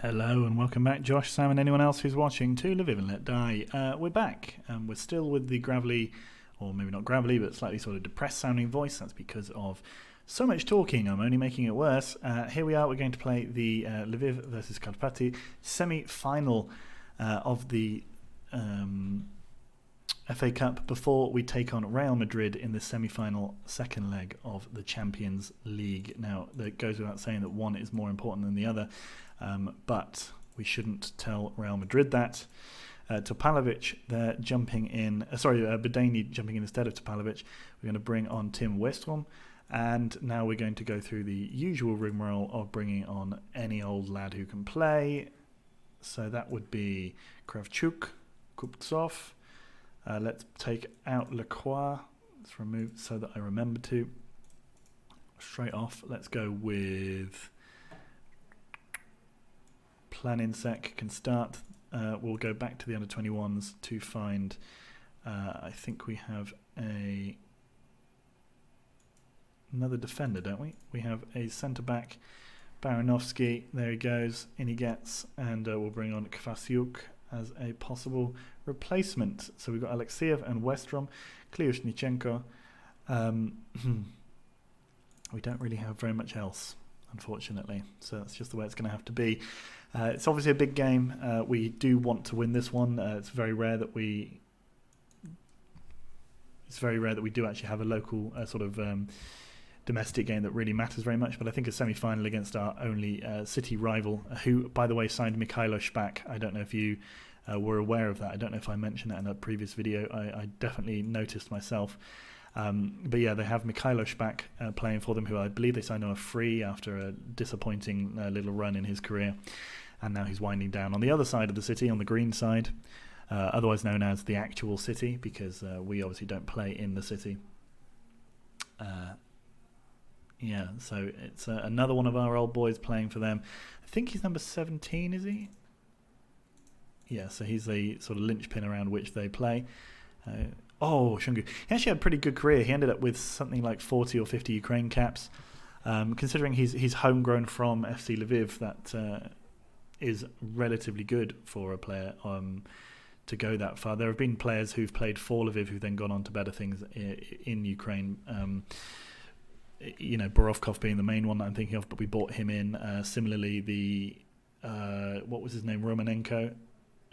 Hello and welcome back, Josh, Sam and anyone else who's watching to Lviv and Let Die. We're back. We're still with the gravelly, or maybe not gravelly, but slightly sort of depressed sounding voice. That's because of so much talking. I'm only making it worse. Here we are. We're going to play the Lviv versus Karpaty semi-final of the FA Cup before we take on Real Madrid in the semi-final second leg of the Champions League. Now, it goes without saying that one is more important than the other. But we shouldn't tell Real Madrid that. Topalovic, they're jumping in. Bedani jumping in instead of Topalovic. We're going to bring on Tim Westrom. And now we're going to go through the usual rigmarole of bringing on any old lad who can play. So that would be Kravchuk, Kuptsov. Let's take out Lacroix. Let's remove so that I remember to. Straight off, let's go with Planinsek can start. We'll go back to the under-21s to find, I think we have another defender, don't we? We have a centre-back, Baranovsky. There he goes, in he gets, and we'll bring on Kvasiuk as a possible replacement. So we've got Alexeyev and Westrom, Kliushnichenko. We don't really have very much else, unfortunately. So that's just the way it's going to have to be. It's obviously a big game. We do want to win this one. It's very rare that we do actually have a local domestic game that really matters very much. But I think a semi-final against our only city rival, who, by the way, signed Mikhailo Shpak. I don't know if you were aware of that. I don't know if I mentioned that in a previous video. I definitely noticed myself. But yeah, they have Mikhailo Shpak playing for them, who I believe they signed on a free after a disappointing little run in his career. And now he's winding down on the other side of the city, on the green side, otherwise known as the actual city, because we obviously don't play in the city. So it's another one of our old boys playing for them. I think he's number 17, is he? Yeah, so he's the sort of linchpin around which they play. Shungu. He actually had a pretty good career. He ended up with something like 40 or 50 Ukraine caps. Considering he's homegrown from FC Lviv, that is relatively good for a player to go that far. There have been players who've played for Lviv who've then gone on to better things in Ukraine. Borovkov being the main one that I'm thinking of, but we bought him in. Similarly, what was his name? Roman Nazarenko.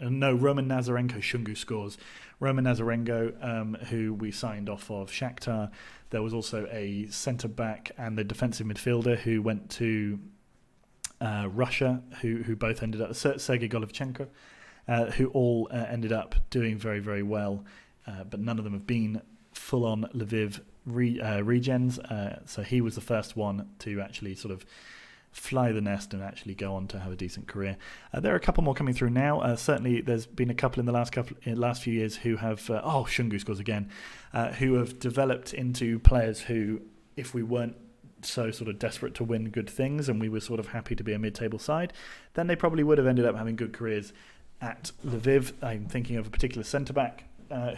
Shungu scores. Roman Nazarenko, who we signed off of Shakhtar. There was also a centre-back and the defensive midfielder who went to Russia, who both ended up, Sergei Golovchenko, who all ended up doing very, very well, but none of them have been full-on Lviv regens. So he was the first one to actually sort of fly the nest and actually go on to have a decent career. There are a couple more coming through now. Certainly, there's been a couple in the last few years who have Shungu scores again, who have developed into players who, if we weren't so sort of desperate to win good things and we were sort of happy to be a mid-table side, then they probably would have ended up having good careers at Lviv. I'm thinking of a particular centre-back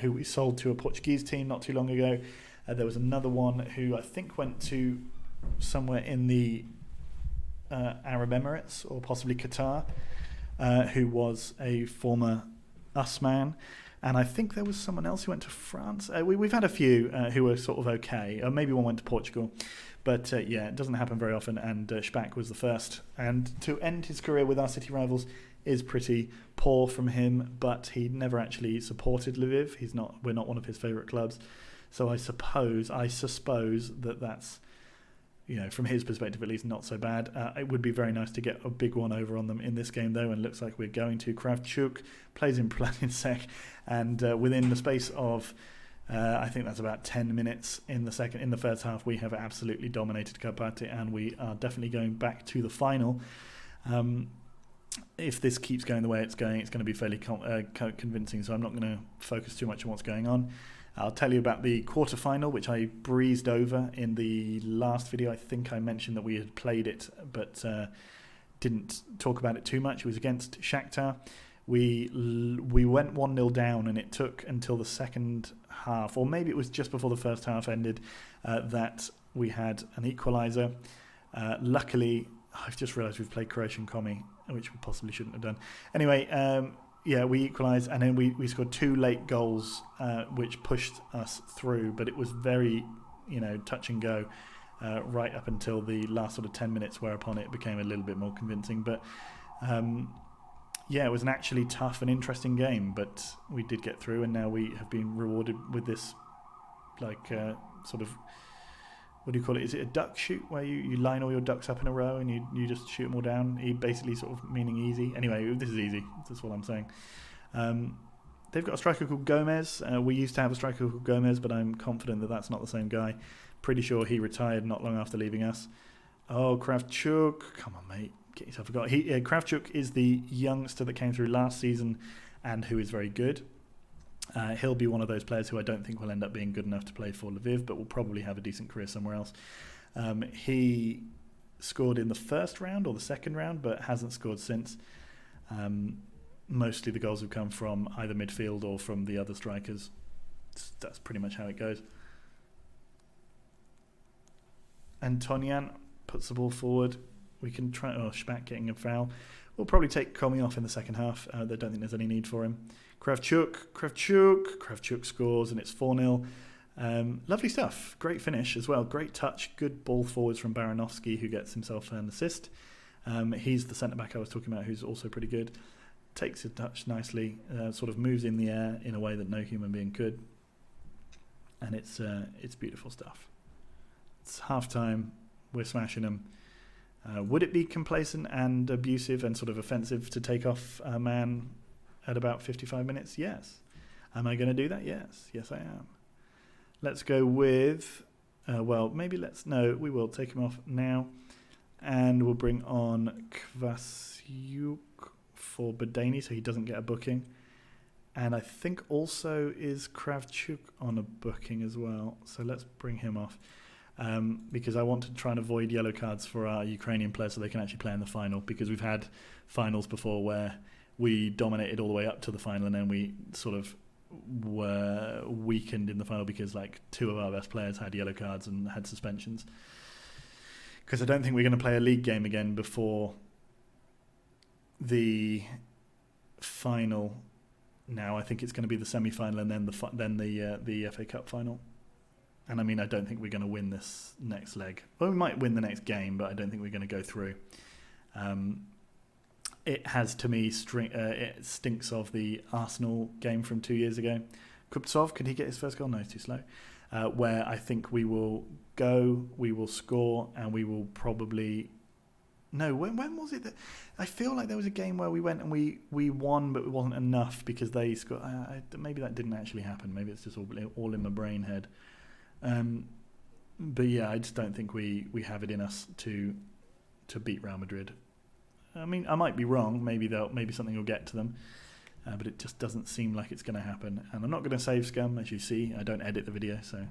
who we sold to a Portuguese team not too long ago. There was another one who I think went to somewhere in the Arab Emirates or possibly Qatar, who was a former US man. And I think there was someone else who went to France. We've had a few who were sort of okay. Maybe one went to Portugal. But it doesn't happen very often. And Shpak was the first. And to end his career with our city rivals is pretty poor from him. But he never actually supported Lviv. We're not one of his favourite clubs. So I suppose that's, from his perspective at least, not so bad. It would be very nice to get a big one over on them in this game, though, and looks like we're going to. Kravchuk plays in Planinsek, and within the space of, I think that's about 10 minutes in the first half, we have absolutely dominated Karpaty, and we are definitely going back to the final. If this keeps going the way it's going to be fairly convincing, so I'm not going to focus too much on what's going on. I'll tell you about the quarterfinal, which I breezed over in the last video. I think I mentioned that we had played it, but didn't talk about it too much. It was against Shakhtar. We went 1-0 down, and it took until the second half, or maybe it was just before the first half ended, that we had an equaliser. Luckily, I've just realised we've played Croatian Commie, which we possibly shouldn't have done. Anyway, we equalised, and then we scored 2 late goals, which pushed us through. But it was very, touch and go right up until the last sort of 10 minutes, whereupon it became a little bit more convincing. But it was an actually tough and interesting game. But we did get through, and now we have been rewarded with this, sort of. What do you call it? Is it a duck shoot where you line all your ducks up in a row and you just shoot them all down? Basically sort of meaning easy. Anyway, this is easy. That's what I'm saying. They've got a striker called Gomez. We used to have a striker called Gomez, but I'm confident that that's not the same guy. Pretty sure he retired not long after leaving us. Oh, Kravchuk. Come on, mate. Get yourself a goal. Kravchuk is the youngster that came through last season and who is very good. He'll be one of those players who I don't think will end up being good enough to play for Lviv, but will probably have a decent career somewhere else. He scored in the first round or the second round, but hasn't scored since. Mostly the goals have come from either midfield or from the other strikers. That's pretty much how it goes. Antonian puts the ball forward. We can try... Schmack getting a foul. We'll probably take Comey off in the second half. I don't think there's any need for him. Kravchuk scores, and it's 4-0. Lovely stuff. Great finish as well. Great touch. Good ball forwards from Baranovsky, who gets himself an assist. He's the centre-back I was talking about, who's also pretty good. Takes his touch nicely, sort of moves in the air in a way that no human being could. And it's beautiful stuff. It's half-time. We're smashing them. Would it be complacent and abusive and sort of offensive to take off a man at about 55 minutes? Yes. Am I going to do that? Yes. Yes, I am. Let's go with... we will take him off now. And we'll bring on Kvasiuk for Badani so he doesn't get a booking. And I think also is Kravchuk on a booking as well. So let's bring him off. Because I want to try and avoid yellow cards for our Ukrainian players so they can actually play in the final, because we've had finals before where we dominated all the way up to the final and then we sort of were weakened in the final because 2 of our best players had yellow cards and had suspensions. Because I don't think we're going to play a league game again before the final. Now I think it's going to be the semi-final and then the FA Cup final. And I mean, I don't think we're going to win this next leg. Well, we might win the next game, but I don't think we're going to go through. It has, to me, it stinks of the Arsenal game from 2 years ago. Kuptsov, could he get his first goal? No, he's too slow. Where I think we will go, we will score, and we will probably... No, when was it that... I feel like there was a game where we went and we won, but it wasn't enough because they scored... maybe that didn't actually happen. Maybe it's just all in my brain head. But yeah, I just don't think we have it in us to beat Real Madrid. I mean, I might be wrong. Maybe something will get to them, but it just doesn't seem like it's going to happen. And I'm not going to save scum, as you see. I don't edit the video, so I'm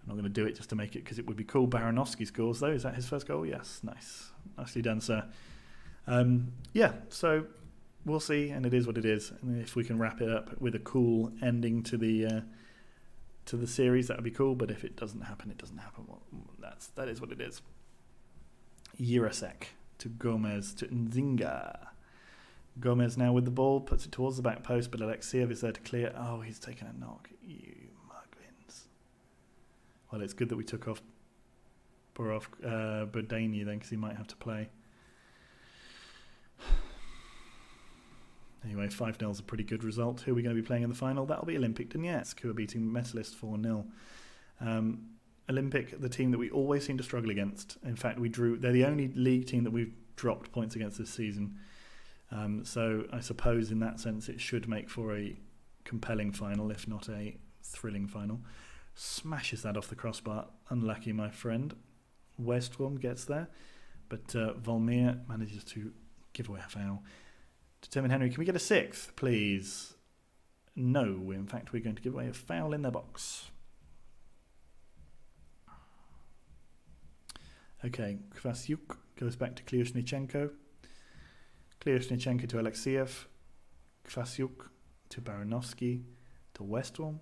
not going to do it just to make it because it would be cool. Baranovsky scores though. Is that his first goal? Yes, nice, nicely done, sir. So we'll see, and it is what it is. And if we can wrap it up with a cool ending to the series, that would be cool. But if it doesn't happen, it doesn't happen. Well, that is what it is. Jurasek to Gomez to Nzinga. Gomez now with the ball, puts it towards the back post, but Alexiev is there to clear. Oh, he's taken a knock. You muglins. Well, it's good that we took off Bodani then, because he might have to play. Anyway, 5-0 is a pretty good result. Who are we going to be playing in the final? That'll be Olympic Donetsk, who are beating Metalist 4-0. Olympic, the team that we always seem to struggle against. In fact, they're the only league team that we've dropped points against this season. So I suppose in that sense it should make for a compelling final, if not a thrilling final. Smashes that off the crossbar. Unlucky, my friend. Westrom gets there, but Volmir manages to give away a foul. Determined Henry, can we get a 6th, please? No, in fact, we're going to give away a foul in their box. Okay, Kvasiuk goes back to Kliushnichenko. Kliushnichenko to Alexiev. Kvasiuk to Baranovsky to Westrom.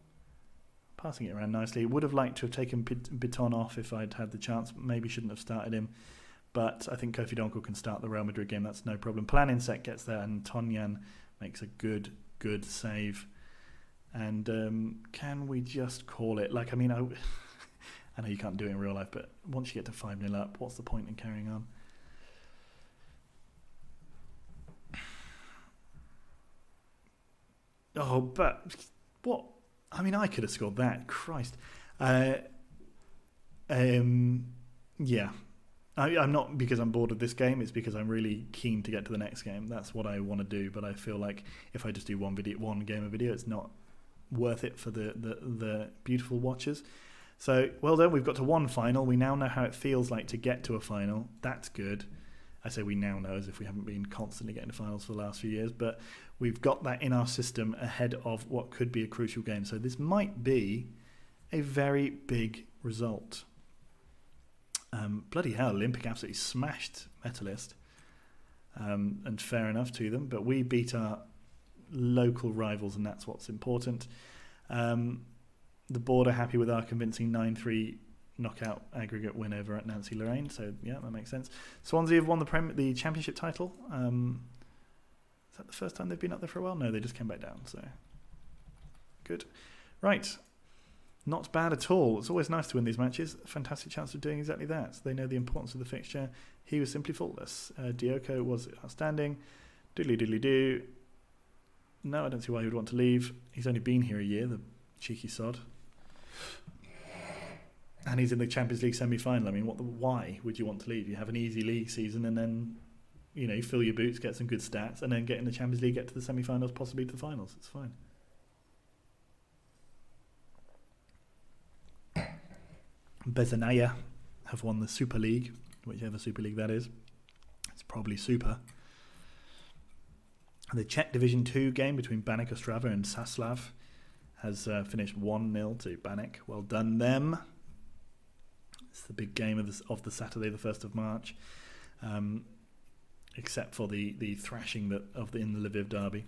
Passing it around nicely. Would have liked to have taken Biton off if I'd had the chance. Maybe shouldn't have started him. but I think Kofi Donkel can start the Real Madrid game. That's no problem. Planinsek gets there, and Tonyan makes a good save. And can we just call it? Like, I mean, I know you can't do it in real life, but once you get to 5-0 up, what's the point in carrying on? Oh, but what? I mean, I could have scored that. Christ. Yeah. I'm not because I'm bored of this game. It's because I'm really keen to get to the next game. That's what I want to do. But I feel like if I just do one game of video, it's not worth it for the beautiful watchers. So, well done. We've got to one final. We now know how it feels like to get to a final. That's good. I say we now know as if we haven't been constantly getting to finals for the last few years. But we've got that in our system ahead of what could be a crucial game. So this might be a very big result. Bloody hell, Olympic absolutely smashed Metalist. And fair enough to them. But we beat our local rivals, and that's what's important. The board are happy with our convincing 9-3 knockout aggregate win over at Nancy Lorraine. So, yeah, that makes sense. Swansea have won the championship title. Is that the first time they've been up there for a while? No, they just came back down. So, good. Right. Not bad at all. It's always nice to win these matches. A fantastic chance of doing exactly that. They know the importance of the fixture. He was simply faultless. Dioko was outstanding. Doodly-doodly-doo. No, I don't see why he would want to leave. He's only been here a year, the cheeky sod. And he's in the Champions League semi-final. I mean, why would you want to leave? You have an easy league season and then, you fill your boots, get some good stats, and then get in the Champions League, get to the semi-finals, possibly to the finals. It's fine. Bezanaya have won the Super League, whichever Super League that is. It's probably Super. The Czech Division 2 game between Baník Ostrava and Saslav has finished 1-0 to Baník. Well done them. It's the big game of the Saturday, the 1st of March, except for the thrashing in the Lviv derby.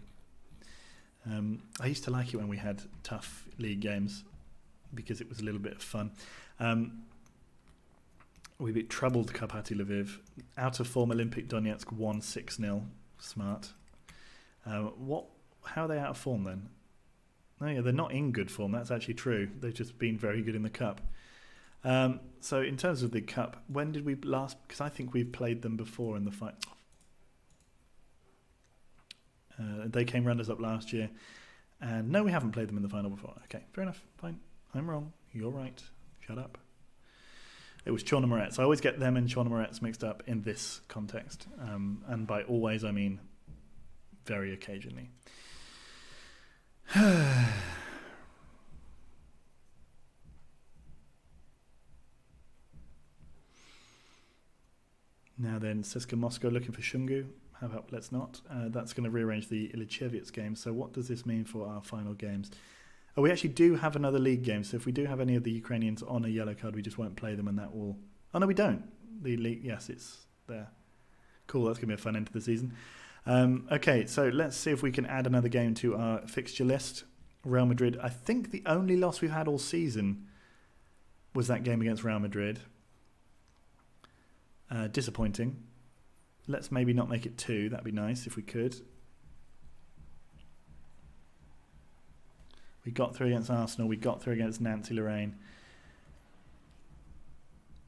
I used to like it when we had tough league games because it was a little bit of fun. We beat troubled Karpaty Lviv. Out of form Olympic Donetsk won 6-0. Smart. How are they out of form then? No, yeah, they're not in good form. That's actually true. They've just been very good in the cup. So in terms of the cup, when did we last? Because I think we've played them before in the fight. They came runners-up last year. And no, we haven't played them in the final before. Okay, fair enough. Fine. I'm wrong. You're right. Shut up. It was Chornomorets. I always get them and Chornomorets mixed up in this context. And by always, I mean very occasionally. Now then, CSKA Moscow looking for Shungu. How about let's not? That's going to rearrange the Ilichevets game. So what does this mean for our final games? Oh, we actually do have another league game. So if we do have any of the Ukrainians on a yellow card, we just won't play them, and that will... Oh, no, we don't. The league, yes, it's there. Cool, that's going to be a fun end to the season. Okay, so let's see if we can add another game to our fixture list. Real Madrid. I think the only loss we've had all season was that game against Real Madrid. Disappointing. Let's maybe not make it 2. That'd be nice if we could. We got through against Arsenal. We got through against Nancy Lorraine.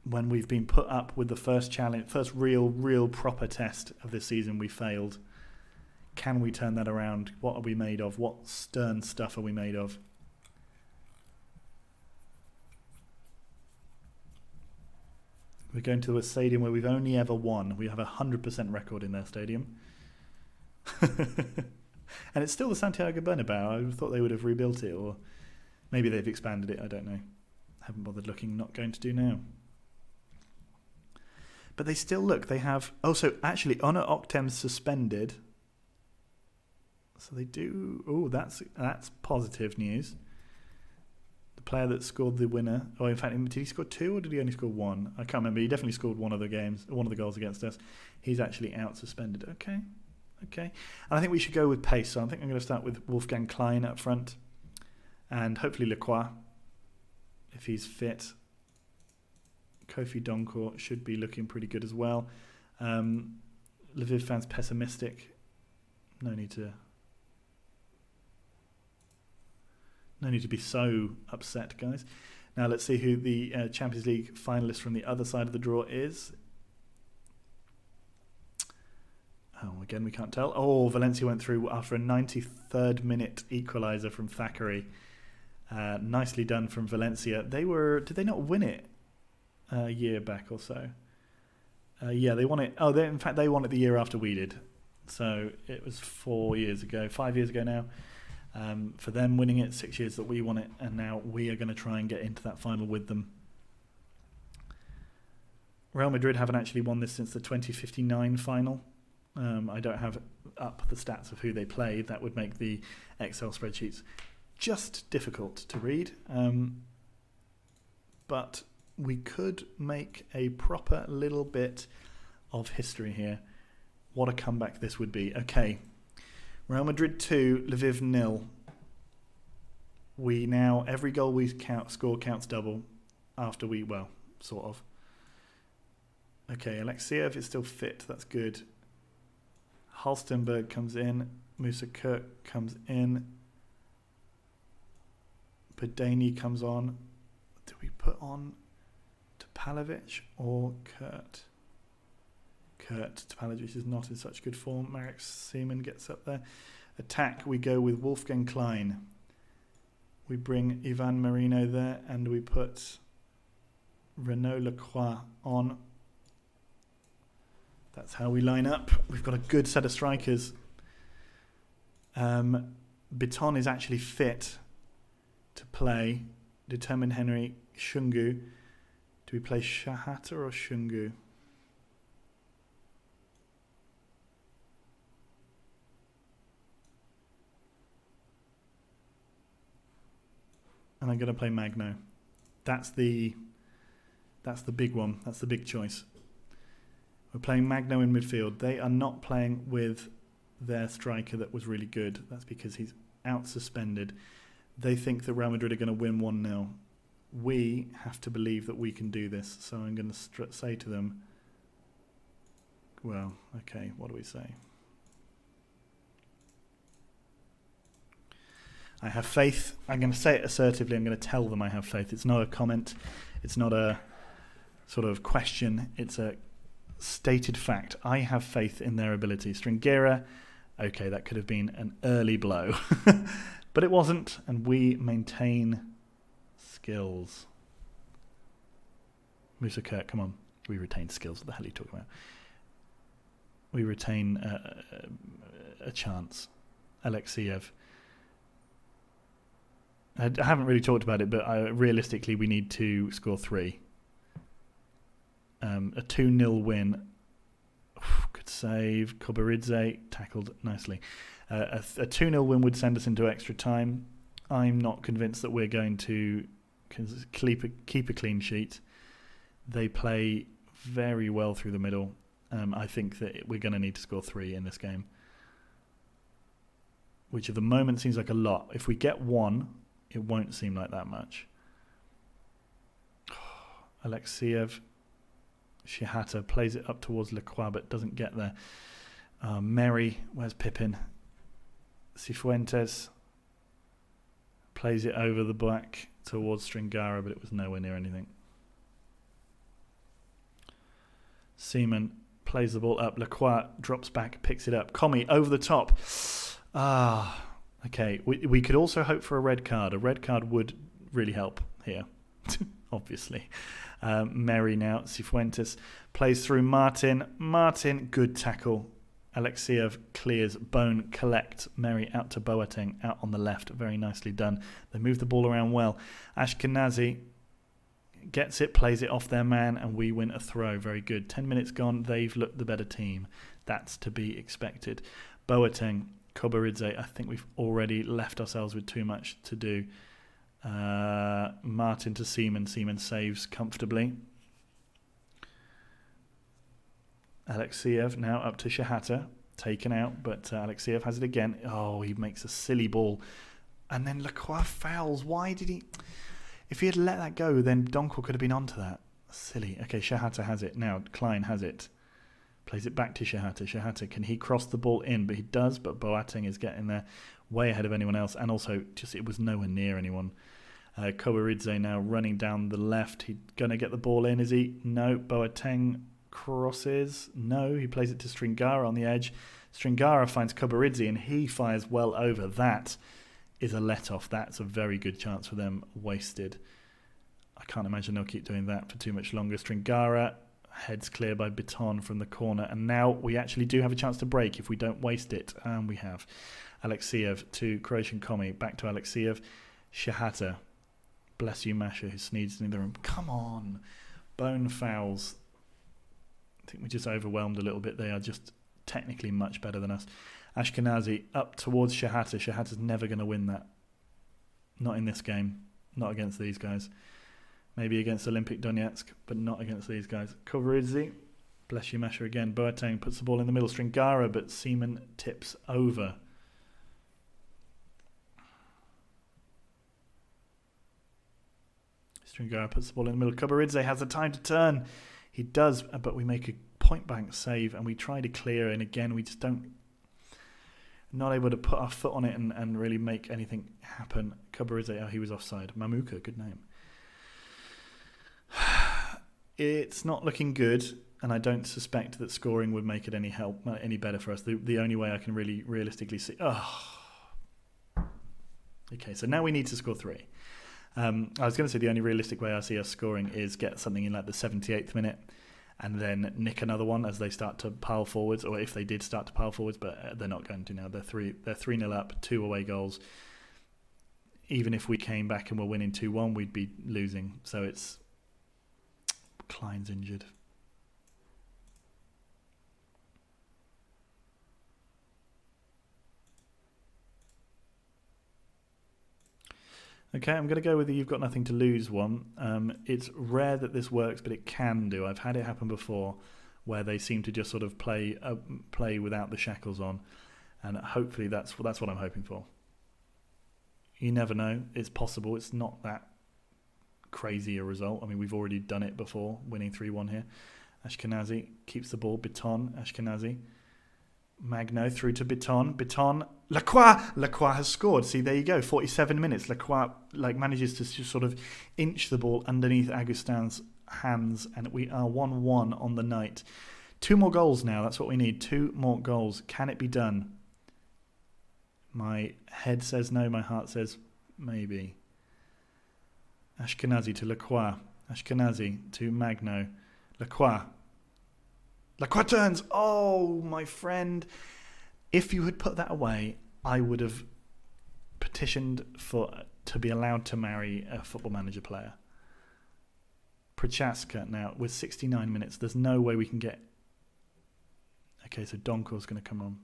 When we've been put up with the first challenge, first real proper test of this season, we failed. Can we turn that around? What are we made of? What stern stuff are we made of? We're going to a stadium where we've only ever won. We have a 100% record in their stadium. And it's still the Santiago Bernabeu. I thought they would have rebuilt it, or maybe they've expanded it. I don't know. Haven't bothered looking. Not going to do now. But they still look. They have... Oh, so actually, Honor Octem's suspended. So they do... Oh, that's positive news. The player that scored the winner... Oh, in fact, did he score 2 or did he only score 1? I can't remember. He definitely scored one of the goals against us. He's actually out suspended. Okay. And I think we should go with pace. So I think I'm going to start with Wolfgang Klein up front. And hopefully Lacroix, if he's fit. Kofi Donkor should be looking pretty good as well. Lviv fans pessimistic. No need to be so upset, guys. Now let's see who the Champions League finalist from the other side of the draw is. Oh, again, we can't tell. Oh, Valencia went through after a 93rd minute equaliser from Thackeray. Nicely done from Valencia. Did they not win it a year back or so? Yeah, they won it. Oh, in fact, they won it the year after we did. So it was 5 years ago now. For them winning it, 6 years that we won it, and now we are going to try and get into that final with them. Real Madrid haven't actually won this since the 2059 final. I don't have up the stats of who they played. That would make the Excel spreadsheets just difficult to read. But we could make a proper little bit of history here. What a comeback this would be. Okay. Real Madrid 2, Lviv 0. We now, every goal we score counts double after sort of. Okay, Alexiev is still fit. That's good. Halstenberg comes in. Musa Kirk comes in. Badani comes on. Do we put on Topalovic or Kurt? Topalovic is not in such good form. Marek Seaman gets up there. Attack, we go with Wolfgang Klein. We bring Ivan Marino there, and we put Renaud Lacroix on. That's how we line up. We've got a good set of strikers. Biton is actually fit to play. Determined Henry, Shungu. Do we play Shahata or Shungu? And I'm going to play Magno. That's the big one. That's the big choice. We're playing Magno in midfield. They are not playing with their striker that was really good. That's because he's out suspended. They think that Real Madrid are going to win 1-0. We have to believe that we can do this. So I'm going to say to them, well, okay, what do we say? I have faith. I'm going to say it assertively. I'm going to tell them I have faith. It's not a comment. It's not a sort of question. It's a stated fact. I have faith in their ability. Stringera, okay, that could have been an early blow. But it wasn't, and we maintain skills. Musa Kirk, come on. We retain skills. What the hell are you talking about? We retain a chance. Alexiev. I haven't really talked about it, but realistically we need to score 3. A 2-0 win. Good save. Kobaridze tackled nicely. A 2-0 win would send us into extra time. I'm not convinced that we're going to keep a clean sheet. They play very well through the middle. I think that we're going to need to score 3 in this game, which at the moment seems like a lot. If we get 1, it won't seem like that much. Alexiev, Shihata plays it up towards Lacroix but doesn't get there. Merry, where's Pippin? Cifuentes plays it over the back towards Stringara, but it was nowhere near anything. Seaman plays the ball up. Lacroix drops back, picks it up. Comey over the top. Okay, we could also hope for a red card. A red card would really help here, obviously. Merry now. Cifuentes plays through Martin. Martin, good tackle. Alexiev clears. Bone collects. Merry out to Boateng, out on the left. Very nicely done. They move the ball around well. Ashkenazi gets it, plays it off their man, and we win a throw. Very good. 10 minutes gone. They've looked the better team. That's to be expected. Boateng, Kobaridze, I think we've already left ourselves with too much to do. Martin to Seaman. Seaman saves comfortably. Alexiev now up to Shahata. Taken out, but Alexiev has it again. Oh, he makes a silly ball. And then Lacroix fouls. Why did he... If he had let that go, then Donkor could have been onto that. Silly. Okay, Shahata has it. Now Klein has it. Plays it back to Shahata. Shahata, can he cross the ball in? But he does, but Boateng is getting there way ahead of anyone else. And also, just it was nowhere near anyone. Kowaridze now running down the left. He's going to get the ball in, is he? No. Boateng crosses. No, he plays it to Stringara on the edge. Stringara finds Kowaridze and he fires well over. That is a let-off. That's a very good chance for them. Wasted. I can't imagine they'll keep doing that for too much longer. Stringara heads clear by Biton from the corner. And now we actually do have a chance to break if we don't waste it. And we have. Alexiev to Croatian Komi. Back to Alexiev. Shahata. Bless you, Masha, who sneezed in the room. Come on. Bone fouls. I think we just overwhelmed a little bit. They are just technically much better than us. Ashkenazi up towards Shahata. Shahata's never going to win that. Not in this game. Not against these guys. Maybe against Olympic Donetsk, but not against these guys. Kowaridze. Bless you, Masha again. Boateng puts the ball in the middle. Stringara, but Seaman tips over. Stringara puts the ball in the middle. Kowaridze has the time to turn. He does, but we make a point blank save and we try to clear, and again we just don't, not able to put our foot on it and really make anything happen. Kowaridze, oh, he was offside. Mamuka, good name. It's not looking good, and I don't suspect that scoring would make it any better for us. The only way I can really realistically see. Okay, so now we need to score 3. I was going to say the only realistic way I see us scoring is get something in like the 78th minute and then nick another one as they start to pile forwards, or if they did start to pile forwards, but they're not going to now. They're 3-0 up, 2 away goals. Even if we came back and were winning 2-1, we'd be losing. So it's Klein's injured. Okay, I'm going to go with the you've got nothing to lose one. It's rare that this works, but it can do. I've had it happen before where they seem to just sort of play without the shackles on, and hopefully that's what I'm hoping for. You never know. It's possible. It's not that crazy a result. I mean, we've already done it before, winning 3-1 here. Ashkenazi keeps the ball. Biton, Ashkenazi. Magno through to Biton. Lacroix has scored. See, there you go. 47 minutes. Lacroix manages to just sort of inch the ball underneath Agustin's hands, and we are 1-1 on the night. 2 more goals now. That's what we need. 2 more goals. Can it be done? My head says no. My heart says maybe. Ashkenazi to Lacroix. Ashkenazi to Magno. Lacroix turns. Oh, my friend. If you had put that away, I would have petitioned to be allowed to marry a Football Manager player. Prochaska now with 69 minutes. There's no way we can get. Okay, so Donkor's going to come on.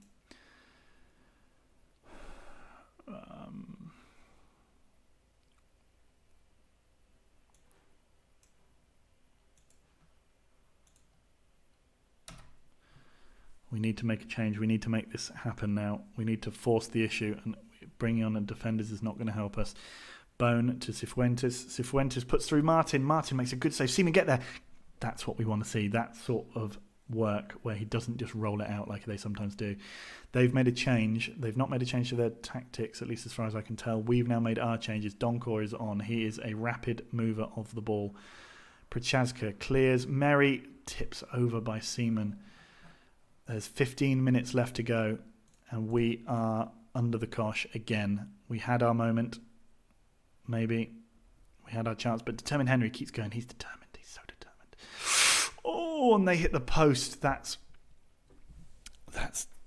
We need to make a change. We need to make this happen now. We need to force the issue, and bringing on defenders is not going to help us. Bone to Cifuentes. Cifuentes puts through Martin. Martin makes a good save. See him get there. That's what we want to see. That sort of work where he doesn't just roll it out like they sometimes do. They've made a change. They've not made a change to their tactics, at least as far as I can tell. We've now made our changes. Donkor is on. He is a rapid mover of the ball. Prochaska clears. Merry tips over by Seaman. There's 15 minutes left to go, and we are under the cosh again. We had our moment, maybe. We had our chance, but Determined Henry keeps going. He's determined. He's so determined. Oh, and they hit the post. That's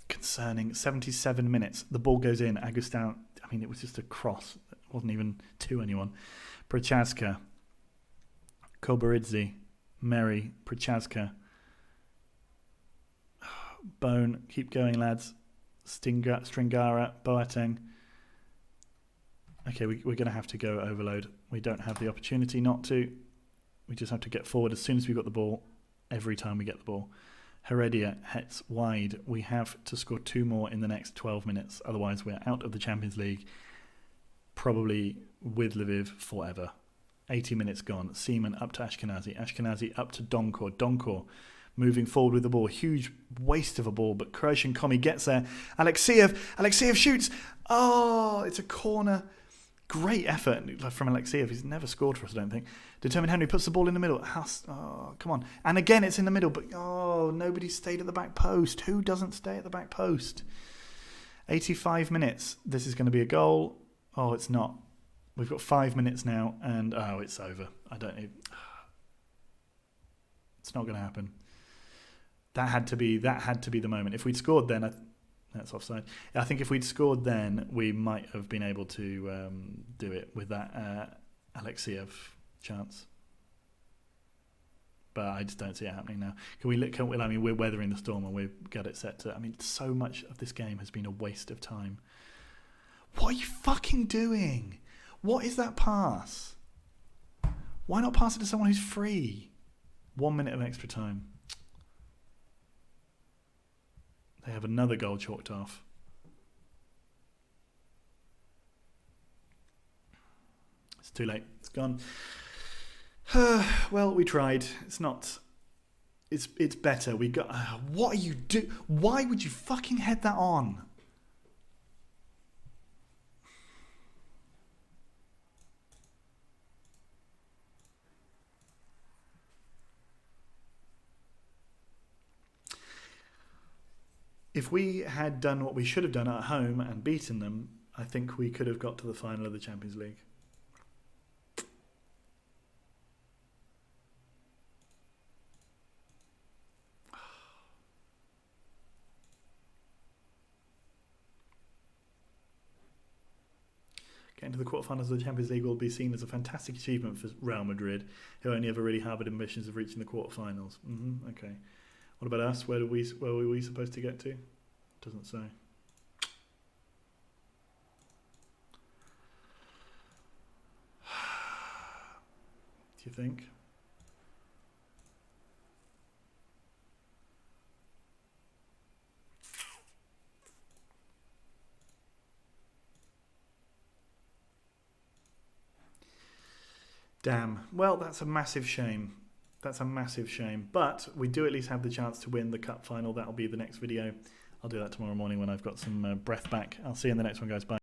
concerning. 77 minutes. The ball goes in. Agustin, I mean, it was just a cross. It wasn't even to anyone. Prochaska. Kowaridze. Merry. Prochaska. Bone, keep going, lads. Stringara, Boateng. Okay, we're going to have to go overload. We don't have the opportunity not to. We just have to get forward as soon as we've got the ball. Every time we get the ball. Heredia hits wide. We have to score 2 more in the next 12 minutes. Otherwise, we're out of the Champions League. Probably with Lviv forever. 80 minutes gone. Seaman up to Ashkenazi. Ashkenazi up to Donkor. Donkor moving forward with the ball. Huge waste of a ball, but Croatian Komi gets there. Alexeyev shoots. Oh, it's a corner. Great effort from Alexeyev. He's never scored for us, I don't think. Determined Henry puts the ball in the middle. Oh, come on. And again, it's in the middle, but nobody stayed at the back post. Who doesn't stay at the back post? 85 minutes. This is going to be a goal. Oh, it's not. We've got 5 minutes now, and it's over. It's not going to happen. That had to be the moment. If we'd scored then, that's offside. I think if we'd scored then, we might have been able to do it with that Alexeyev chance. But I just don't see it happening now. We're weathering the storm and we've got it set to. So much of this game has been a waste of time. What are you fucking doing? What is that pass? Why not pass it to someone who's free? 1 minute of extra time. They have another goal chalked off. It's too late. It's gone. Well, we tried. It's not. It's better. We got. What are you do? Why would you fucking head that on? If we had done what we should have done at home and beaten them, I think we could have got to the final of the Champions League. Getting to the quarterfinals of the Champions League will be seen as a fantastic achievement for Real Madrid, who only ever really harboured ambitions of reaching the quarterfinals. Okay. What about us? Where were we supposed to get to? Doesn't say. Do you think? Damn. Well, that's a massive shame. That's a massive shame. But we do at least have the chance to win the cup final. That'll be the next video. I'll do that tomorrow morning when I've got some breath back. I'll see you in the next one, guys. Bye.